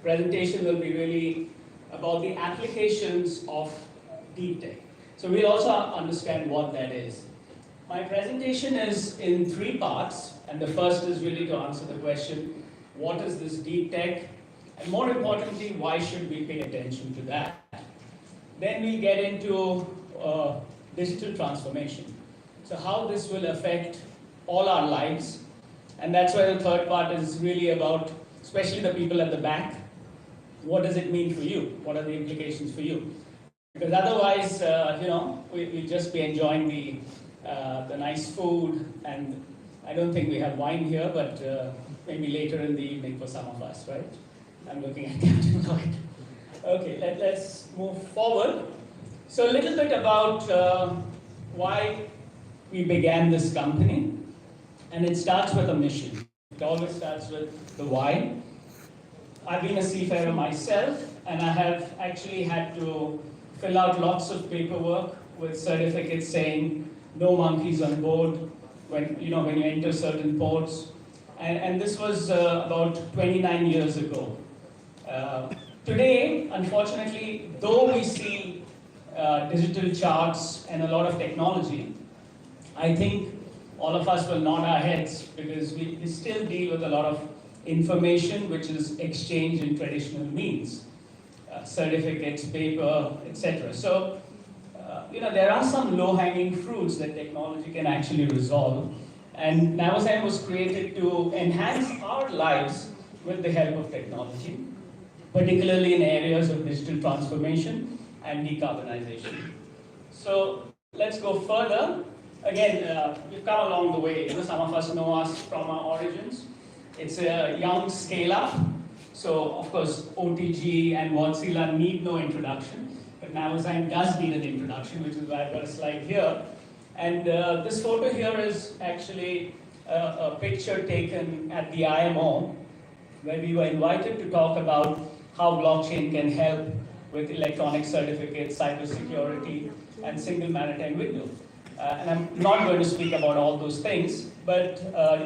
presentation will be really about the applications of deep tech. So we'll also understand what that is. My presentation is in 3 parts, and the first is really to answer the question, what is this deep tech? And more importantly, why should we pay attention to that? Then we'll get into digital transformation. So how this will affect all our lives. And that's why the third part is really about, especially the people at the back, what does it mean for you? What are the implications for you? Because otherwise, we'll just be enjoying the nice food, and I don't think we have wine here, but maybe later in the evening for some of us, right? I'm looking at Captain Lloyd. Okay, let's move forward. So a little bit about why we began this company, and it starts with a mission. It always starts with the why. I've been a seafarer myself, and I have actually had to fill out lots of paperwork with certificates saying no monkeys on board when you enter certain ports. And this was about 29 years ago. Today, unfortunately, though we see digital charts and a lot of technology, I think all of us will nod our heads because we still deal with a lot of information which is exchanged in traditional means, certificates, paper, etc. So, there are some low-hanging fruits that technology can actually resolve. And Navozyme was created to enhance our lives with the help of technology, particularly in areas of digital transformation and decarbonization. So let's go further. Again, we've come along the way. Some of us know us from our origins. It's a young scale-up. So, of course, OTG and Wärtsilä need no introduction. But Navozyme does need an introduction, which is why I've got a slide here. And this photo here is actually a picture taken at the IMO, where we were invited to talk about how blockchain can help with electronic certificates, cybersecurity, and single maritime window. And I'm not going to speak about all those things, but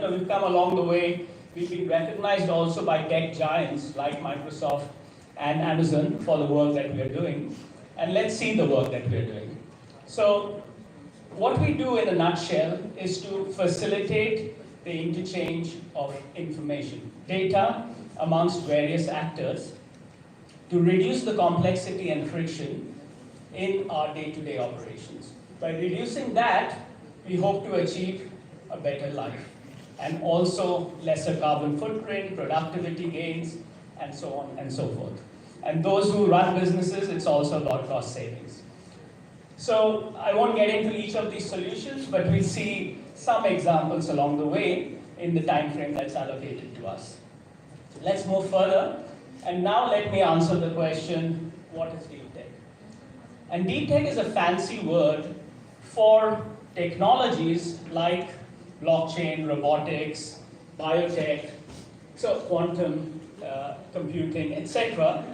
we've come along the way. We've been recognized also by tech giants like Microsoft and Amazon for the work that we are doing. And let's see the work that we are doing. So what we do in a nutshell is to facilitate the interchange of information, data amongst various actors, to reduce the complexity and friction in our day-to-day operations. By reducing that, we hope to achieve a better life, and also lesser carbon footprint, productivity gains, and so on and so forth. And those who run businesses, it's also about cost savings. So I won't get into each of these solutions, but we'll see some examples along the way in the time frame that's allocated to us. Let's move further. And now let me answer the question, what is deep tech? And deep tech is a fancy word for technologies like blockchain, robotics, biotech, so quantum computing, etc.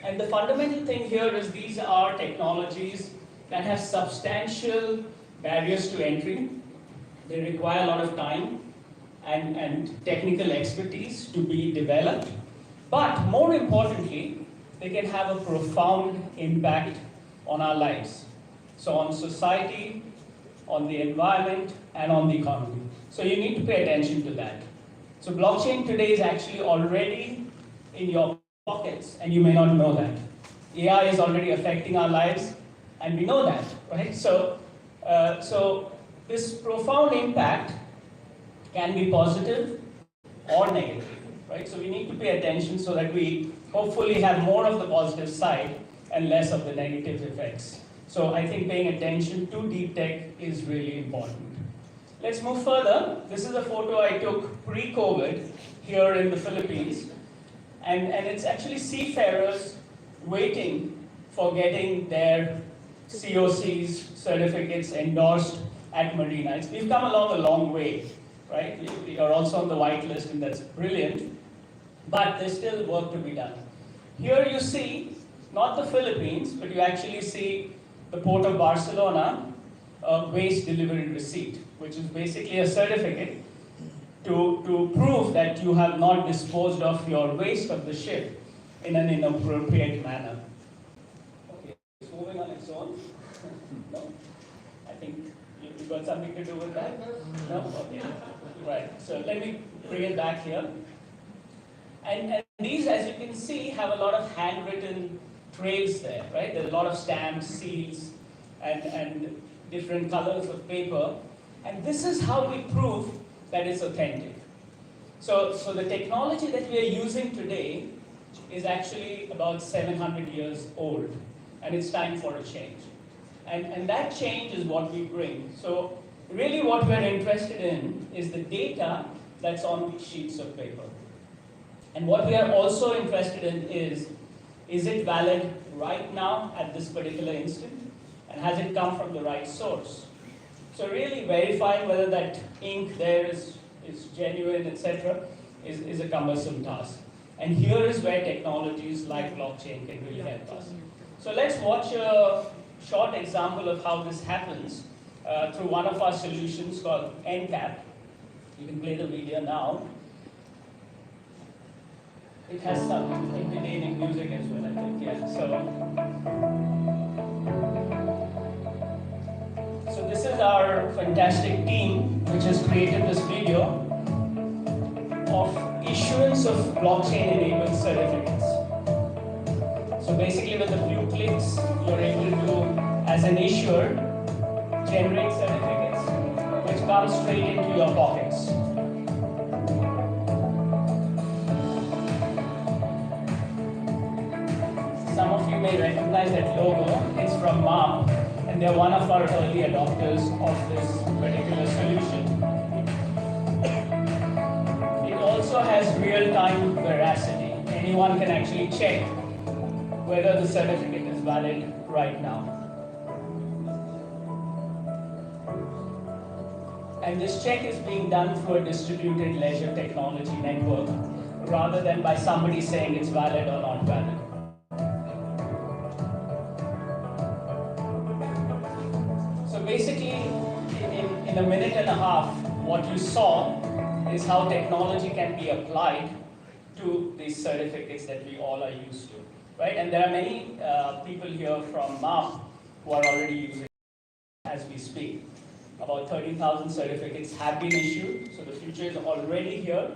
And the fundamental thing here is these are technologies that have substantial barriers to entry. They require a lot of time and technical expertise to be developed. But more importantly, they can have a profound impact on our lives. So on society, on the environment, and on the economy. So you need to pay attention to that. So blockchain today is actually already in your pockets, and you may not know that. AI is already affecting our lives, and we know that, right? So this profound impact can be positive or negative, right? So we need to pay attention so that we hopefully have more of the positive side and less of the negative effects. So I think paying attention to deep tech is really important. Let's move further. This is a photo I took pre-COVID here in the Philippines. And it's actually seafarers waiting for getting their COCs, certificates endorsed at marinas. We've come along a long way, right? We are also on the white list, and that's brilliant. But there's still work to be done. Here you see, not the Philippines, but you actually see the Port of Barcelona waste delivery receipt, which is basically a certificate to prove that you have not disposed of your waste of the ship in an inappropriate manner. Okay, it's moving on its own. No? I think you got something to do with that? No? Okay. Right. So let me bring it back here. And these, as you can see, have a lot of handwritten trails there, right? There are a lot of stamps, seals, and different colors of paper. And this is how we prove that it's authentic. So the technology that we are using today is actually about 700 years old, and it's time for a change. And that change is what we bring. So really what we're interested in is the data that's on these sheets of paper. And what we are also interested in is it valid right now at this particular instant? And has it come from the right source? So really verifying whether that ink there is genuine, etc., is a cumbersome task. And here is where technologies like blockchain can really help us. So let's watch a short example of how this happens through one of our solutions called NCAP. You can play the video now. It has some entertaining music as well, I think, yeah. So this is our fantastic team which has created this video of issuance of blockchain-enabled certificates. So basically with a few clicks, you're able to, as an issuer, generate certificates which come straight into your pockets. Some of you may recognize that logo. It's from MAP, and they're one of our early adopters of this particular solution. It also has real-time veracity. Anyone can actually check whether the certificate is valid right now. And this check is being done through a distributed ledger technology network, rather than by somebody saying it's valid or not valid. So basically, in a minute and a half, what you saw is how technology can be applied to these certificates that we all are used to, right? And there are many people here from MAP who are already using it as we speak. About 30,000 certificates have been issued, so the future is already here.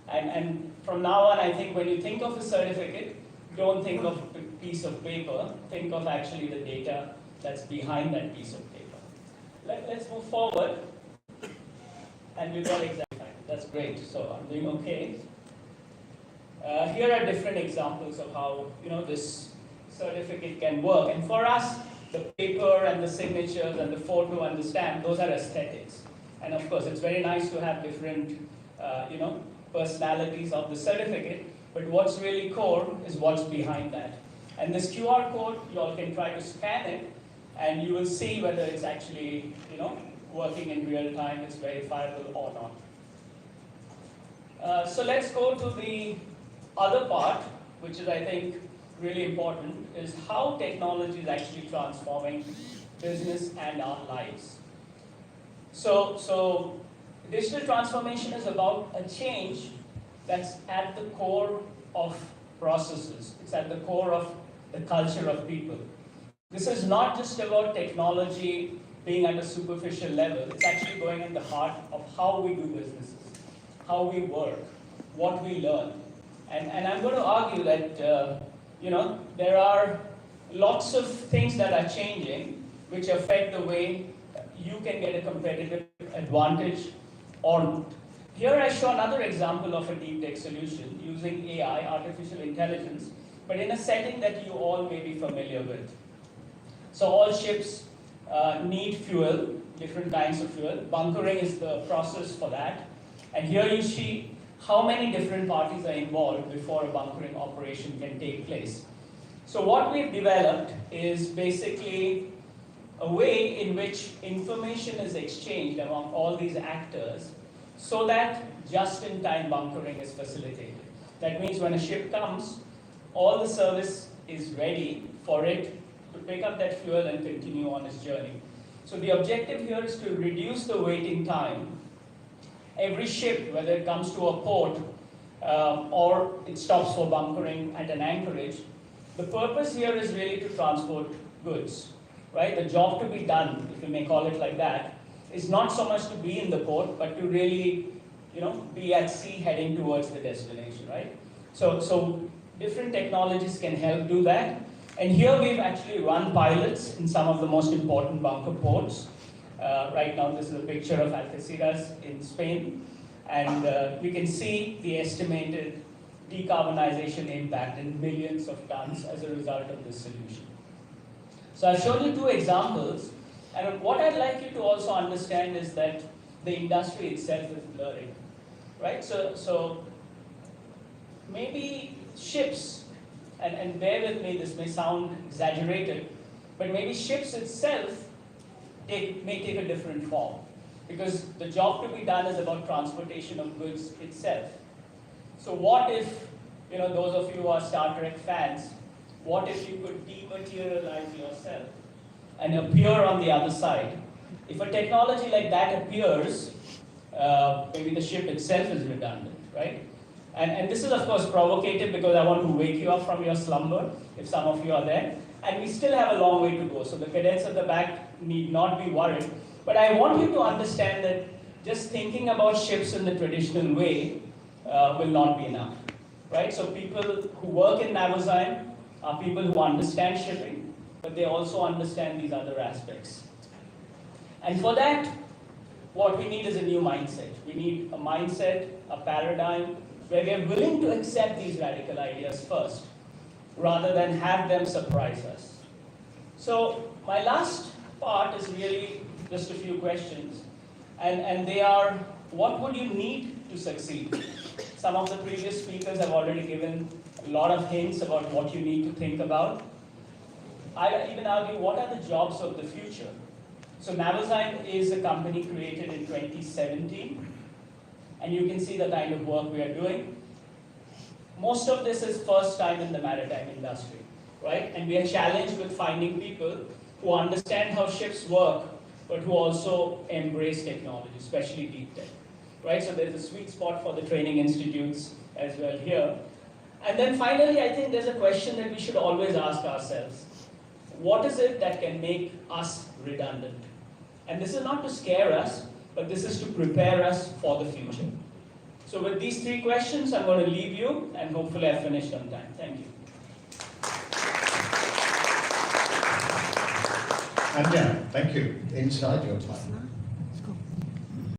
And from now on, I think when you think of a certificate, don't think of a piece of paper, think of actually the data that's behind that piece of paper. Let's move forward. And we've got exact time. That's great. So I'm doing okay. Here are different examples of how this certificate can work. And for us, the paper and the signatures and the photo and the stamp, those are aesthetics. And of course, it's very nice to have different, personalities of the certificate. But what's really core is what's behind that. And this QR code, you all can try to scan it, and you will see whether it's actually, working in real time, it's verifiable or not. So let's go to the other part, which is, I think, really important, is how technology is actually transforming business and our lives. So digital transformation is about a change that's at the core of processes. It's at the core of the culture of people. This is not just about technology being at a superficial level. It's actually going in the heart of how we do businesses, how we work, what we learn. And I'm going to argue that there are lots of things that are changing which affect the way you can get a competitive advantage or not. Here I show another example of a deep tech solution using AI, artificial intelligence, but in a setting that you all may be familiar with. So all ships need fuel, different kinds of fuel. Bunkering is the process for that. And here you see how many different parties are involved before a bunkering operation can take place. So what we've developed is basically a way in which information is exchanged among all these actors so that just-in-time bunkering is facilitated. That means when a ship comes, all the service is ready for it to pick up that fuel and continue on its journey. So the objective here is to reduce the waiting time. Every ship, whether it comes to a port, or it stops for bunkering at an anchorage. The purpose here is really to transport goods, right? The job to be done, if you may call it like that, is not so much to be in the port, but to really, be at sea heading towards the destination, right? So different technologies can help do that. And here we've actually run pilots in some of the most important bunker ports. Right now, this is a picture of Algeciras in Spain. And we can see the estimated decarbonization impact in millions of tons as a result of this solution. So I've shown you two examples. And what I'd like you to also understand is that the industry itself is blurring, right? So maybe ships, and bear with me, this may sound exaggerated, but maybe ships itself may take a different form, because the job to be done is about transportation of goods itself. So what if, those of you who are Star Trek fans, what if you could dematerialize yourself and appear on the other side? If a technology like that appears, maybe the ship itself is redundant, right? And this is, of course, provocative because I want to wake you up from your slumber, if some of you are there. And we still have a long way to go, so the cadets at the back need not be worried. But I want you to understand that just thinking about ships in the traditional way will not be enough, right? So people who work in Navozyme are people who understand shipping, but they also understand these other aspects. And for that, what we need is a new mindset. We need a mindset, a paradigm, where we are willing to accept these radical ideas first, rather than have them surprise us. So my last part is really just a few questions, and they are, what would you need to succeed? Some of the previous speakers have already given a lot of hints about what you need to think about. I even argue, what are the jobs of the future? So Navozyme is a company created in 2017, and you can see the kind of work we are doing. Most of this is first time in the maritime industry, right? And we are challenged with finding people who understand how ships work, but who also embrace technology, especially deep tech, right? So there's a sweet spot for the training institutes as well here. And then finally, I think there's a question that we should always ask ourselves. What is it that can make us redundant? And this is not to scare us, but this is to prepare us for the future. So with these three questions, I'm going to leave you, and hopefully I've finished on time. Thank you. Anjaney, thank you. Inside your time.